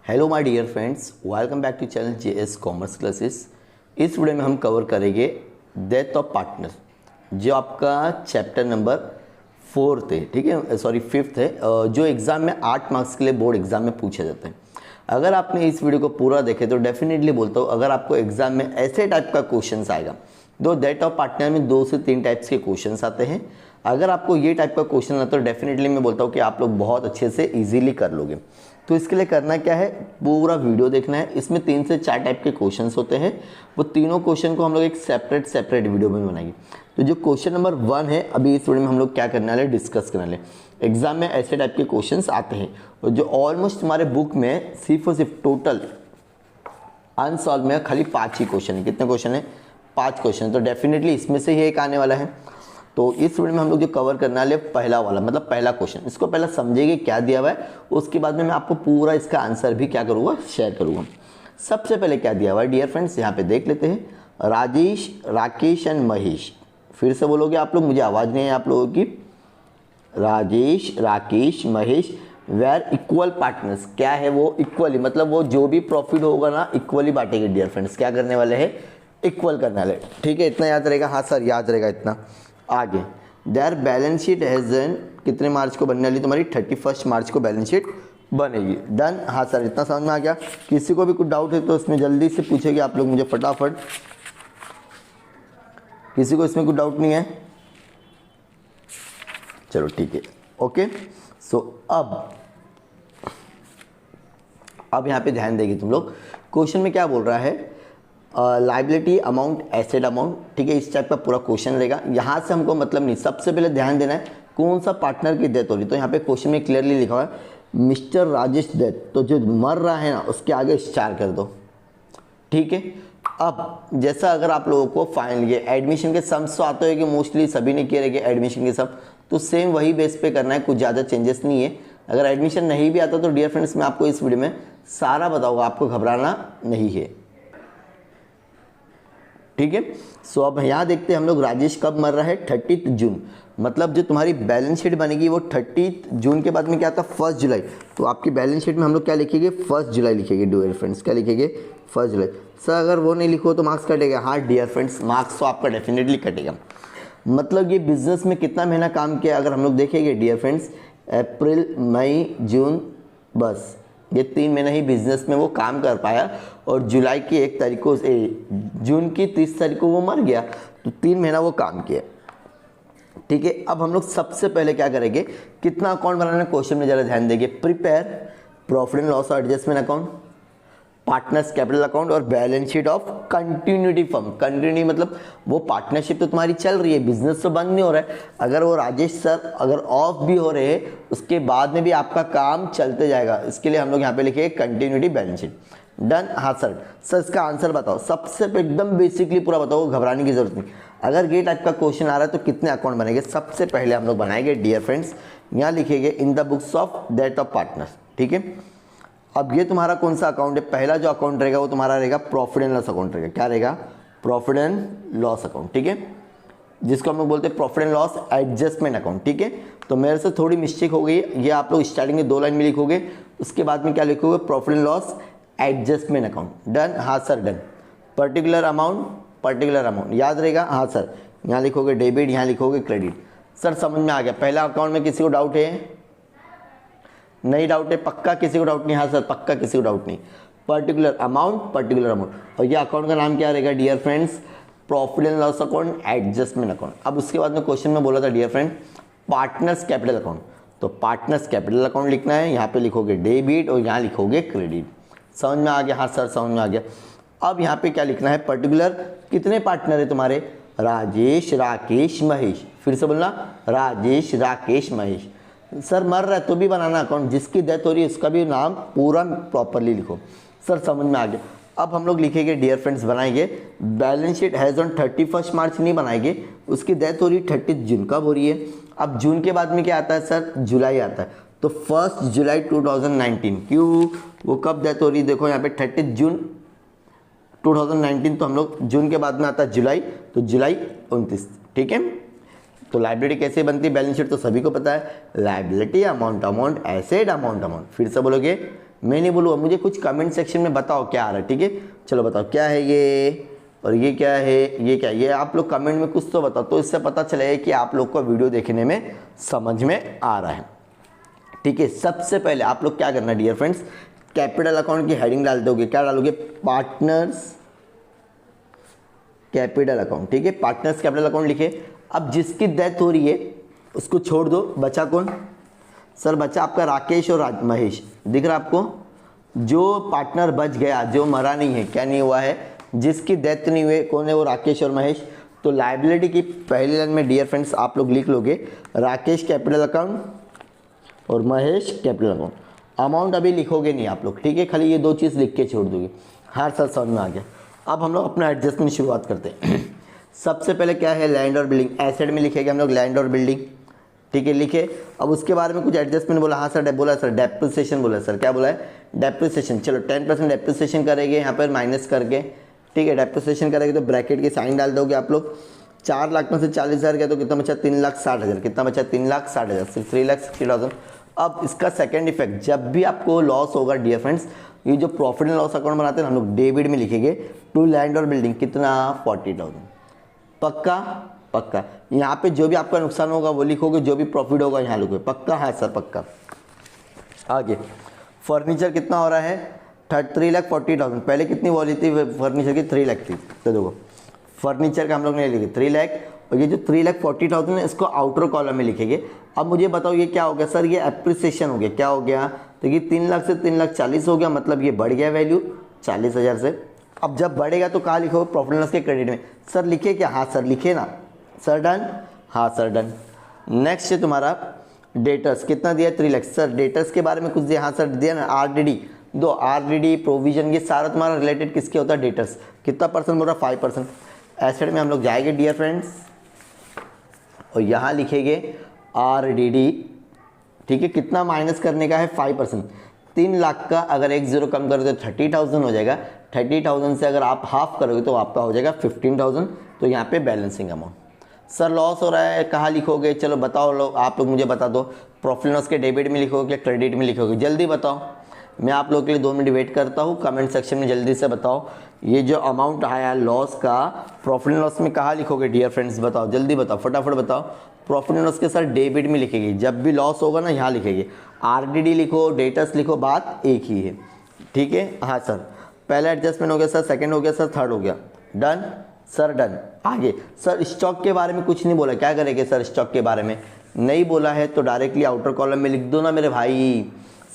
Hello my dear friends, welcome back to channel JS commerce classes. इस video में हम cover करेंगे death of partner, जो आपका चैप्टर नंबर 4 है, ठीक है, सॉरी 5th है, जो एग्ज़ाम में 8 मार्क्स के लिए बोर्ड एग्जाम में पूछे जाते हैं। अगर आपने इस वीडियो को पूरा देखे तो डेफिनेटली बोलता हूँ, अगर आपको एग्जाम में ऐसे टाइप का क्वेश्चन आएगा, दो डेथ ऑफ पार्टनर में 2 से 3 टाइप्स के क्वेश्चन आते हैं। अगर आपको ये टाइप का क्वेश्चन आता है तो डेफिनेटली मैं बोलता हूँ कि आप लोग बहुत अच्छे से इजीली कर लोगे। तो इसके लिए करना क्या है, पूरा वीडियो देखना है। इसमें 3 से 4 टाइप के क्वेश्चंस होते हैं, वो तीनों क्वेश्चन को हम लोग एक सेपरेट वीडियो में बनाएंगे। तो जो क्वेश्चन नंबर 1 है, अभी इस वीडियो में हम लोग क्या करने वाले, डिस्कस करने वाले। एग्जाम में ऐसे टाइप के क्वेश्चंस आते हैं और जो ऑलमोस्ट हमारे बुक में सिर्फ और सिर्फ टोटल अनसॉल्व में खाली 5 ही क्वेश्चन है। कितने क्वेश्चन है? 5 क्वेश्चन। तो डेफिनेटली इसमें से ही एक आने वाला है। तो इस वीडियो में हम लोग जो कवर करने वाले पहला वाला, मतलब पहला क्वेश्चन, इसको पहले समझेंगे क्या दिया हुआ है, उसके बाद में मैं आपको पूरा इसका आंसर भी क्या करूँगा, शेयर करूँगा। सबसे पहले क्या दिया हुआ है डियर फ्रेंड्स, यहाँ पे देख लेते हैं। राजेश, राकेश एंड महेश। फिर से बोलोगे आप लोग, मुझे आवाज़ नहीं है आप लोगों की। Rajesh, Rakesh, Mahesh were equal partners. क्या है वो? इक्वली, मतलब वो जो भी प्रॉफिट होगा ना इक्वली बांटेंगे डियर फ्रेंड्स। क्या करने वाले हैं? इक्वल करने वाले। ठीक है, इतना याद रहेगा? हाँ सर, याद रहेगा इतना। आगे, their balance sheet has an, कितने मार्च को बनने वाली तुम्हारी? 31 मार्च को बैलेंस शीट बनेगी। डन? हाँ सर, इतना समझ में आ गया। किसी को भी कुछ डाउट है तो इसमें जल्दी से पूछेगी आप लोग मुझे फटाफट। किसी को इसमें कुछ डाउट नहीं है? चलो ठीक है, ओके। सो अब यहाँ पे ध्यान देगी तुम लोग। क्वेश्चन में क्या बोल रहा है? लाइबिलिटी अमाउंट, एसेट अमाउंट, ठीक है, इस टाइप का पूरा क्वेश्चन रहेगा। यहाँ से हमको मतलब नहीं, सबसे पहले ध्यान देना है कौन सा पार्टनर की डेथ हो रही। तो यहाँ पे क्वेश्चन में क्लियरली लिखा हुआ है मिस्टर राजेश डेथ, तो जो मर रहा है ना उसके आगे स्टार कर दो। ठीक है, अब जैसा अगर आप लोगों को फाइनल ये एडमिशन के सम्स तो आते हैं कि मोस्टली सभी ने किए रहेंगे एडमिशन के सम, तो सेम वही बेस पे करना है, कुछ ज़्यादा चेंजेस नहीं है। अगर एडमिशन नहीं भी आता तो डियर फ्रेंड्स मैं आपको इस वीडियो में सारा बताऊँगा, आपको घबराना नहीं है। ठीक है, सो अब यहाँ देखते हैं हम लोग राजेश कब मर रहा है? 30 जून। मतलब जो तुम्हारी बैलेंस शीट बनेगी वो 30 जून के बाद में क्या आता है? 1 जुलाई। तो आपकी बैलेंस शीट में हम लोग क्या लिखेंगे? 1 जुलाई लिखेंगे डियर फ्रेंड्स। क्या लिखेंगे? 1 जुलाई। सर अगर वो नहीं लिखो तो मार्क्स कटेगा? हाँ डियर फ्रेंड्स, मार्क्स तो आपका डेफिनेटली कटेगा। मतलब ये बिजनेस में कितना महीना काम किया अगर हम लोग देखेंगे डियर फ्रेंड्स, अप्रैल, मई, जून, बस ये 3 महीना ही बिजनेस में वो काम कर पाया और जुलाई की 1 तारीख को, जून की 30 तारीख को वो मर गया। तो 3 महीना वो काम किया। ठीक है, अब हम लोग सबसे पहले क्या करेंगे, कितना अकाउंट बनाना है क्वेश्चन में जरा ध्यान देंगे। प्रिपेयर प्रॉफिट एंड लॉस और adjustment account, partners capital account और balance sheet of continuity firm. Continuity मतलब वो पार्टनरशिप तो तुम्हारी चल रही है, बिजनेस तो बंद नहीं हो रहा है। अगर वो राजेश सर अगर ऑफ भी हो रहे हैं उसके बाद में भी आपका काम चलते जाएगा। इसके लिए हम लोग यहाँ पे लिखे कंटिन्यूटी बैलेंस शीट। डन? हाँ सर। सर इसका आंसर बताओ, सबसे एकदम बेसिकली पूरा बताओ, घबराने की जरूरत नहीं। अगर ये टाइप का क्वेश्चन आ रहा है तो कितने अकाउंट बनेंगे? सबसे पहले हम लोग बनाएंगे डियर फ्रेंड्स, यहाँ लिखेंगे in the books of death of partners. ठीक है, अब ये तुम्हारा कौन सा अकाउंट है? पहला जो अकाउंट रहेगा वो तुम्हारा रहेगा प्रॉफिट एंड लॉस अकाउंट रहेगा। क्या रहेगा? Profit and loss account. ठीक है, जिसको हम लोग बोलते हैं profit and loss adjustment account. ठीक है, तो मेरे से थोड़ी मिस्टेक हो गई, ये आप लोग स्टार्टिंग में 2 लाइन में लिखोगे, उसके बाद में क्या लिखोगे? Profit and loss adjustment account. Done? हाँ सर, डन। पर्टिकुलर अमाउंट याद रहेगा? हाँ सर, यहाँ लिखोगे डेबिट, यहाँ लिखोगे क्रेडिट। सर समझ में आ गया। पहला अकाउंट में किसी को डाउट है? नहीं डाउट है? पक्का किसी को डाउट नहीं? हाँ सर, पक्का किसी को डाउट नहीं। पर्टिकुलर अमाउंट और ये अकाउंट का नाम क्या रहेगा dear friends? Profit and loss account adjustment account. अब उसके बाद में क्वेश्चन में बोला था dear friend partners capital account, तो पार्टनर्स कैपिटल अकाउंट लिखना है। यहाँ पे लिखोगे डेबिट और यहाँ लिखोगे क्रेडिट। समझ में आ गया? हाँ सर समझ में आ गया। अब यहाँ पे क्या लिखना है? पर्टिकुलर कितने पार्टनर है तुम्हारे? राजेश, राकेश, महेश। फिर से बोलना, राजेश, राकेश, महेश। सर मर रहा है तो भी बनाना अकाउंट, जिसकी डेथ हो रही है उसका भी नाम पूरा प्रॉपरली लिखो। सर समझ में आ गया। अब हम लोग लिखेंगे डियर फ्रेंड्स, बनाएंगे बैलेंस शीट हैज़ ऑन 31 मार्च नहीं बनाएंगे, उसकी डेथ हो रही है 30 जून। कब हो रही है? अब जून के बाद में क्या आता है सर? जुलाई आता है। तो 1 जुलाई 2019। क्यों? वो कब डेथ हो रही है? देखो यहाँ पे 30 जून 2019, तो हम लोग जून के बाद में आता है जुलाई, तो जुलाई 29। ठीक है, तो लाइबिलिटी कैसे बनती है? बैलेंस शीट तो सभी को पता है, लाइबिलिटी अमाउंट, एसेट अमाउंट। फिर से बोलोगे, मैं नहीं बोलूँगा, मुझे कुछ कमेंट सेक्शन में बताओ क्या आ रहा है, ठीक है। चलो बताओ क्या है ये, और ये क्या है, ये क्या है, ये आप लोग कमेंट में कुछ तो बताओ, तो इससे पता चलेगा कि आप लोग को वीडियो देखने में समझ में आ रहा है, ठीक है। सबसे पहले आप लोग क्या करना है डियर फ्रेंड्स, कैपिटल अकाउंट की हेडिंग डाल दोगे, क्या डालोगे, पार्टनर्स कैपिटल अकाउंट, ठीक है। पार्टनर्स कैपिटल अकाउंट लिखे। अब जिसकी डेथ हो रही है उसको छोड़ दो, बचा कौन सर, बचा आपका राकेश और महेश, दिख रहा आपको। जो पार्टनर बच गया, जो मरा नहीं है, क्या नहीं हुआ है, जिसकी डेथ नहीं हुई, कौन है वो, राकेश और महेश। तो लाइबिलिटी की पहली लाइन में डियर फ्रेंड्स आप लोग लिख लोगे राकेश कैपिटल अकाउंट और महेश कैपिटल अकाउंट। अमाउंट अभी लिखोगे नहीं आप लोग, ठीक है, खाली ये दो चीज़ लिख के छोड़ दोगे। हाँ सर समझ में आ गया। अब हम लोग अपना एडजस्टमेंट शुरुआत करते हैं। सबसे पहले क्या है, लैंड और बिल्डिंग, एसेट में लिखेंगे हम लोग लैंड और बिल्डिंग, ठीक है, लिखे। अब उसके बारे में कुछ एडजस्टमेंट बोला, हाँ सर बोला सर, डेप्रिसिएशन बोला सर, क्या बोला है, डेप्रिसिएशन। चलो 10% डेप्रिसिएशन करेंगे यहाँ पर माइनस करके, ठीक है। डेप्रिसिएशन करेंगे तो ब्रैकेट की साइन डाल दोगे आप लोग। 4 लाख में से 40,000 गया तो कितना बचा, 3,60,000, कितना बचा, 3,60,000, सिर्फ 3,60,000। अब इसका सेकेंड इफेक्ट, जब भी आपको लॉस होगा डियर फ्रेंड्स, ये जो प्रॉफिट एंड लॉस अकाउंट बनाते हैं हम लोग, डेबिट में लिखेंगे टू लैंड और बिल्डिंग, कितना, 40,000। पक्का पक्का, यहाँ पे जो भी आपका नुकसान होगा वो लिखोगे, जो भी प्रॉफिट होगा यहाँ लिखोगे, पक्का, हाँ सर पक्का। आगे फर्नीचर कितना हो रहा है, 3,40,000। पहले कितनी वॉल्यू थी फर्नीचर की, 3 लाख थी। तो देखो फर्नीचर का हम लोग ने लिखे 3 लाख, और ये जो 3,40,000 है इसको आउटर कॉलम में लिखेंगे। अब मुझे बताओ ये क्या हो गया सर, ये एप्रिसिएशन हो गया, क्या हो गया, तो ये 3 लाख से 3,40,000 हो गया, मतलब ये बढ़ गया वैल्यू 40,000 से। अब जब बढ़ेगा तो कहाँ लिखोगे, प्रॉफिट एंड लॉस के क्रेडिट में। सर लिखे क्या, हाँ सर लिखे ना सर, डन, हाँ सर डन। नेक्स्ट है तुम्हारा डेटर्स, कितना दिया, 3 लाख। सर डेटर्स के बारे में कुछ दिया, हाँ सर दिया ना, आरडीडी दो, आरडीडी प्रोविजन, ये सारा तुम्हारा रिलेटेड किसके होता है, डेटर्स। कितना परसेंट बोल रहा, 5%। एसेट में हम लोग जाएंगे डियर फ्रेंड्स और यहाँ लिखेंगे आरडीडी, ठीक है। कितना माइनस करने का है, 5%। 3 लाख का अगर 1 0 कम कर दो तो 30,000 हो जाएगा। 30,000 से अगर आप हाफ करोगे तो आपका हो जाएगा 15,000। तो यहाँ पे बैलेंसिंग अमाउंट। सर लॉस हो रहा है, कहाँ लिखोगे, चलो बताओ लोग, आप लोग मुझे बता दो, प्रॉफिट लॉस के डेबिट में लिखोगे या क्रेडिट में लिखोगे, जल्दी बताओ। मैं आप लोग के लिए 2 मिनट वेट करता हूँ, कमेंट सेक्शन में जल्दी से बताओ। ये जो अमाउंट आया लॉस का, प्रॉफिट एंड लॉस में कहाँ लिखोगे डियर फ्रेंड्स, बताओ जल्दी बताओ, फटाफट बताओ। प्रॉफिट एंड लॉस के सर डेबिट में लिखेगी, जब भी लॉस होगा ना यहाँ लिखेगी। आरडीडी लिखो, डेटर्स लिखो, बात एक ही है, ठीक है। हाँ सर पहला एडजस्टमेंट हो गया सर, सेकंड हो गया सर, थर्ड हो गया, डन सर डन। आगे सर स्टॉक के बारे में कुछ नहीं बोला, क्या करेंगे सर, स्टॉक के बारे में नहीं बोला है तो डायरेक्टली आउटर कॉलम में लिख दो ना मेरे भाई।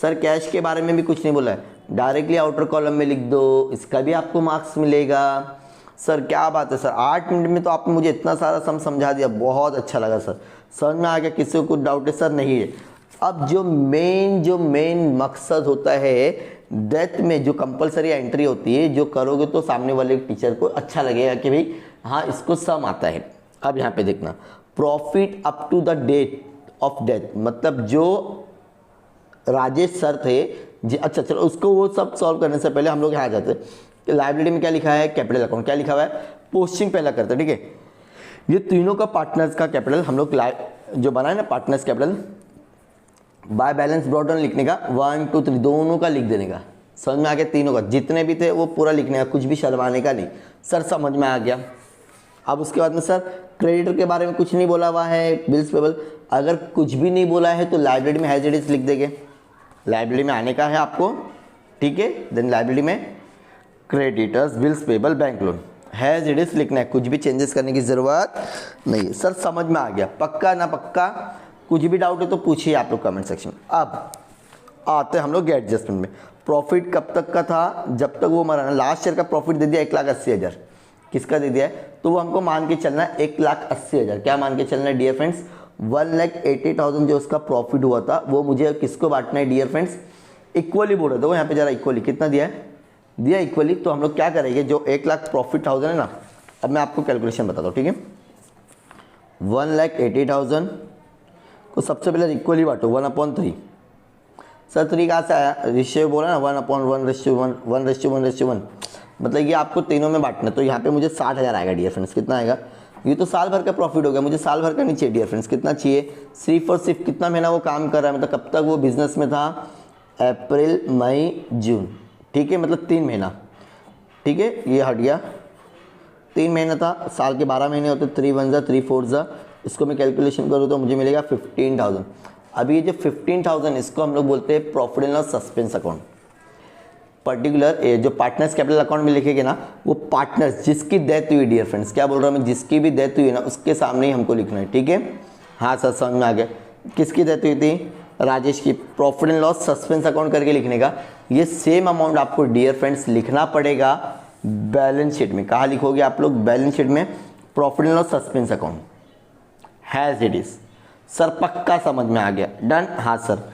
सर कैश के बारे में भी कुछ नहीं बोला है, डायरेक्टली आउटर कॉलम में लिख दो, इसका भी आपको मार्क्स मिलेगा। सर क्या बात है सर, 8 मिनट में तो आपने मुझे इतना सारा समझा दिया, बहुत अच्छा लगा सर, समझ में आ गया। किसी को कुछ डाउट है सर, नहीं है। अब जो मेन मकसद होता है डेथ में, जो कंपलसरी एंट्री होती है, जो करोगे तो सामने वाले टीचर को अच्छा लगेगा कि भाई हाँ इसको सम आता है। अब यहाँ पे देखना, profit up to the date of death, मतलब जो राजेश सर थे जी, अच्छा चलो उसको वो सब सॉल्व करने से पहले हम लोग यहाँ जाते हैं कि लाइबिलिटी में क्या लिखा है, कैपिटल अकाउंट, क्या लिखा हुआ है, पोस्टिंग पहला करते हैं, ठीक है। ये तीनों का पार्टनर्स का कैपिटल हम लोग जो बना है ना, partners capital, by balance brought down लिखने का, 1 2 3 दोनों का लिख देने का। समझ में आ गया, तीनों का जितने भी थे वो पूरा लिखने का, कुछ भी शर्माने का नहीं। सर समझ में आ गया। अब उसके बाद में सर क्रेडिटर के बारे में कुछ नहीं बोला हुआ है, बिल्स पेबल, अगर कुछ भी नहीं बोला है तो लाइब्रेरी में हैज इट इज लिख देंगे, लाइब्रेरी में आने का है आपको, ठीक है। देन लाइब्रेरी में creditors, bills payable, bank loan, has it is लिखना है, कुछ भी चेंजेस करने की जरूरत नहीं है। सर समझ में आ गया, पक्का ना पक्का, कुछ भी डाउट है तो पूछिए आप लोग कमेंट सेक्शन। अब आते हैं हम लोग एडजस्टमेंट में। प्रॉफिट कब तक का था, जब तक वो मरा ना, लास्ट ईयर का प्रॉफिट दे दिया 1,80,000, किसका दे दिया है, तो वो हमको मान के चलना है 1,80,000, क्या मान के चलना है डियर फ्रेंड्स, 1,80,000 जो उसका प्रॉफिट हुआ था वो मुझे किसको बांटना है डियर फ्रेंड्स, इक्वली बोल रहे थे वो यहाँ पे जरा, इक्वली कितना दिया है, दिया इक्वली। तो हम लोग क्या करेंगे, जो 1,00,000 प्रॉफिट 1000 है ना, अब मैं आपको कैलकुलेशन बताता हूँ, ठीक है। 1,80,000 को सबसे पहले इक्वली बांटो, 1/3। सर 3 कहाँ से आया, रेशियो बोला ना, 1/1:1:1:1, मतलब ये आपको तीनों में बांटना। तो यहाँ पे मुझे 60,000 आएगा डियर फ्रेंड्स, कितना आएगा, ये तो साल भर का प्रॉफिट हो गया, मुझे साल भर का नहीं चाहिए डियर फ्रेंड्स, कितना चाहिए, सिर्फ और सिर्फ कितना महीना वो काम कर रहा है, मतलब कब तक वो बिजनेस में था, अप्रैल मई जून, ठीक है, मतलब 3 महीना, ठीक है, ये हट गया, 3 महीना था, साल के 12 महीने होते, 3 वन ज़ा 3 फोर ज़ा, इसको मैं कैलकुलेशन करूँ तो मुझे मिलेगा 15,000। अभी ये जो 15,000 इसको हम लोग बोलते हैं profit and loss suspense account. Particular जो पार्टनर्स कैपिटल अकाउंट में लिखेंगे ना, वो पार्टनर्स जिसकी डेथ हुई, डियर फ्रेंड्स क्या बोल रहा हूँ मैं, जिसकी भी डेथ हुई ना उसके सामने ही हमको लिखना है, ठीक है। हाँ सर समझ में आ गया, किसकी डेथ हुई थी, राजेश की, profit and loss suspense account करके लिखने का। ये सेम अमाउंट आपको डियर फ्रेंड्स लिखना पड़ेगा बैलेंस शीट में। कहाँ लिखोगे आप लोग, बैलेंस शीट में, profit and loss suspense account has it is. Sir पक्का समझ में आ गया, डन। हाँ सर,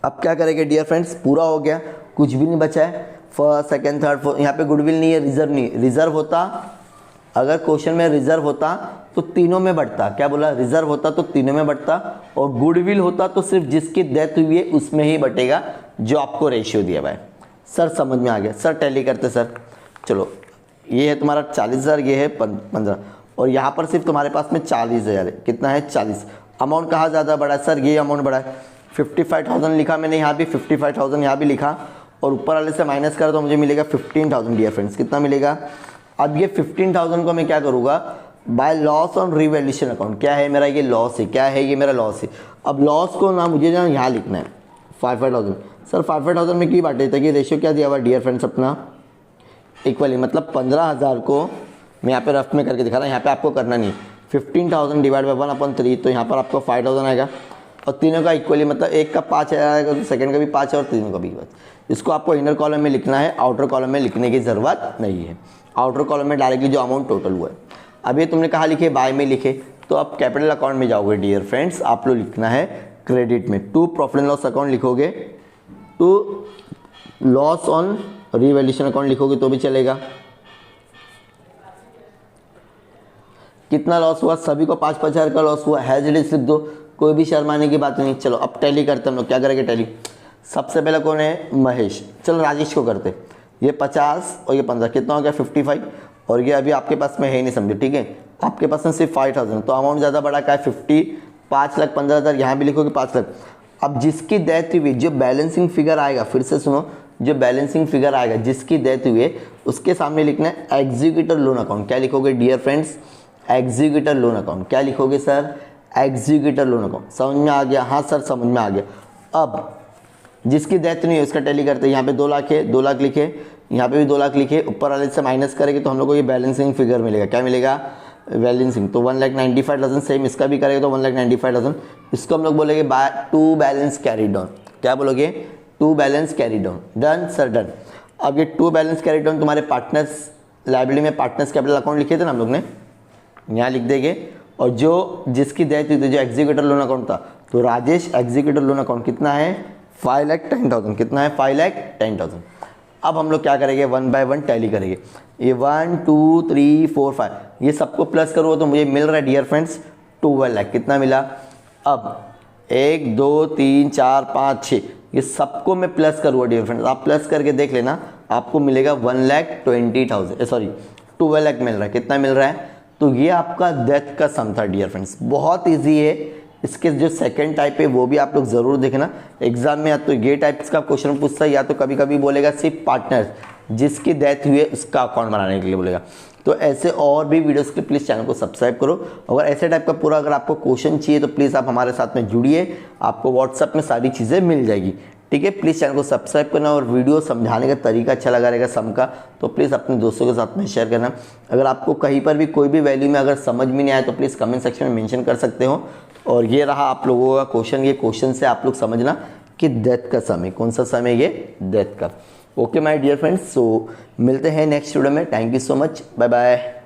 अब क्या करेंगे डियर फ्रेंड्स, पूरा हो गया, कुछ भी नहीं बचा है, फर्स्ट सेकंड थर्ड फोर्थ, यहाँ पे गुडविल नहीं है, रिजर्व नहीं, रिजर्व होता, अगर क्वेश्चन में रिजर्व होता तो तीनों में बढ़ता, क्या बोला, रिजर्व होता तो तीनों में बढ़ता, और गुडविल होता तो सिर्फ जिसकी डेथ हुई है उसमें ही बटेगा, जो आपको रेशियो दिया हुआ है। सर समझ में आ गया, सर टैली करते सर। चलो ये है तुम्हारा 40,000, ये है 15, और यहाँ पर सिर्फ तुम्हारे पास में 40,000 है, कितना है 40। अमाउंट कहाँ ज़्यादा बड़ा है सर, ये अमाउंट बड़ा है, 55,000 लिखा मैंने, यहाँ भी 55,000 यहाँ भी लिखा, और ऊपर वाले से माइनस करा तो मुझे मिलेगा 15,000 डियर फ्रेंड्स। कितना मिलेगा, अब ये 15,000 को मैं क्या करूँगा, by loss on revaluation account, क्या है मेरा ये लॉस है, क्या है ये मेरा लॉस है। अब लॉस को ना मुझे ना यहाँ लिखना है 55,000। सर 55,000 में क्यों बांटे, ताकि रेशियो क्या दिया हुआ डियर फ्रेंड्स अपना इक्वली, मतलब 15,000 को मैं यहाँ पे रफ में करके दिखा रहा हूँ, यहाँ पे आपको करना नहीं। 15,000 डिवाइड बाई 1/3, तो यहाँ पर आपको 5,000 आएगा, और तीनों का इक्वली, मतलब एक का 5 आएगा तो सेकंड का भी 5 है और तीनों का भी 5। इसको आपको इनर कॉलम में लिखना है, आउटर कॉलम में लिखने की ज़रूरत नहीं है। आउटर कॉलम में डायरेक्टली जो अमाउंट टोटल हुआ है, अब ये तुमने कहाँ लिखे, बाय में लिखे, तो अब कैपिटल अकाउंट में जाओगे डियर फ्रेंड्स, आप लोग लिखना है क्रेडिट में, to profit and loss account लिखोगे, to loss on revaluation account लिखोगे तो भी चलेगा। कितना लॉस हुआ, सभी को 5-5 हज़ार का लॉस हुआ, हैज इट इज लिख दो, कोई भी शर्माने की बात नहीं। चलो अब टैली करते हम लोग, क्या करेंगे टैली। सबसे पहले कौन है, महेश, चलो राजेश को करते, ये 50 और ये 15, कितना हो गया 55, और ये अभी आपके पास में है ही नहीं समझो, ठीक है, आपके पास में सिर्फ 5,000, तो अमाउंट ज़्यादा बड़ा क्या है 50, 5,15,000, यहाँ भी लिखोगे 5 लाख। अब जिसकी डेथ हुई, जो बैलेंसिंग फिगर आएगा, फिर से सुनो, जो बैलेंसिंग फिगर आएगा जिसकी डेथ हुई है उसके सामने लिखना है एग्जीक्यूटर लोन अकाउंट। क्या लिखोगे dear friends, executor loan account. क्या लिखोगे सर, एग्जीक्यूटर लोन अकाउंट। समझ में आ गया, हाँ सर समझ में आ गया। अब जिसकी डेथ नहीं है उसका टैली करते हैं, यहाँ पे 2 लाख है, 2 लाख लिखे, यहाँ पे भी 2 लाख लिखे, ऊपर वाले से माइनस करेंगे तो हम लोग को ये बैलेंसिंग फिगर मिलेगा, क्या मिलेगा, बैलेंसिंग, तो 1,95,000, सेम इसका भी करेंगे तो 1,95,000, इसको हम लोग बोलेंगे by to balance carry down. क्या बोलोगे, to balance carry down, done sir done. अब ये टू बैलेंस कैरी डाउन तुम्हारे पार्टनर्स लायबिलिटी में पार्टनर्स कैपिटल अकाउंट लिखे थे ना हम लोग ने, यहाँ लिख देंगे, और जो जिसकी डेथ हुई थी, जो एग्जीक्यूटर लोन अकाउंट था, तो राजेश एग्जीक्यूटर लोन अकाउंट कितना है 5,10,000, कितना है 5,10,000। अब हम लोग क्या करेंगे, 1 बाय 1 टैली करेंगे, ये 1 2 3 4 5, ये सबको प्लस करो तो मुझे मिल रहा है डियर फ्रेंड्स 12 लाख। कितना मिला, अब 1 2 3 4 5 6, ये सबको मैं प्लस करूँगा डियर फ्रेंड्स, आप प्लस करके देख लेना, आपको मिलेगा 1,20,000, सॉरी 12 लाख मिल रहा है। कितना मिल रहा है, तो ये आपका डेथ का सम था डियर फ्रेंड्स, बहुत ईजी है। इसके जो सेकंड टाइप है वो भी आप लोग ज़रूर देखना एग्जाम में, या तो ये टाइप का क्वेश्चन पूछता है, या तो कभी कभी बोलेगा सिर्फ पार्टनर जिसकी डेथ हुई है उसका अकाउंट बनाने के लिए बोलेगा। तो ऐसे और भी वीडियोस के प्लीज़ चैनल को सब्सक्राइब करो। अगर ऐसे टाइप का पूरा अगर आपको क्वेश्चन चाहिए तो प्लीज़ आप हमारे साथ में जुड़िए, आपको व्हाट्सएप में सारी चीज़ें मिल जाएगी, ठीक है। प्लीज़ चैनल को सब्सक्राइब करना, और वीडियो समझाने का तरीका अच्छा लगा रहेगा सम का तो प्लीज़ अपने दोस्तों के साथ में शेयर करना। अगर आपको कहीं पर भी कोई भी वैल्यू में अगर समझ में नहीं आए तो प्लीज़ कमेंट सेक्शन में मेंशन कर सकते हो। और ये रहा आप लोगों का क्वेश्चन, ये क्वेश्चन से आप लोग समझना कि डेथ का समय कौन सा समय, ये डेथ का। Okay my dear friends, so मिलते हैं नेक्स्ट वीडियो में। Thank you so much, bye bye.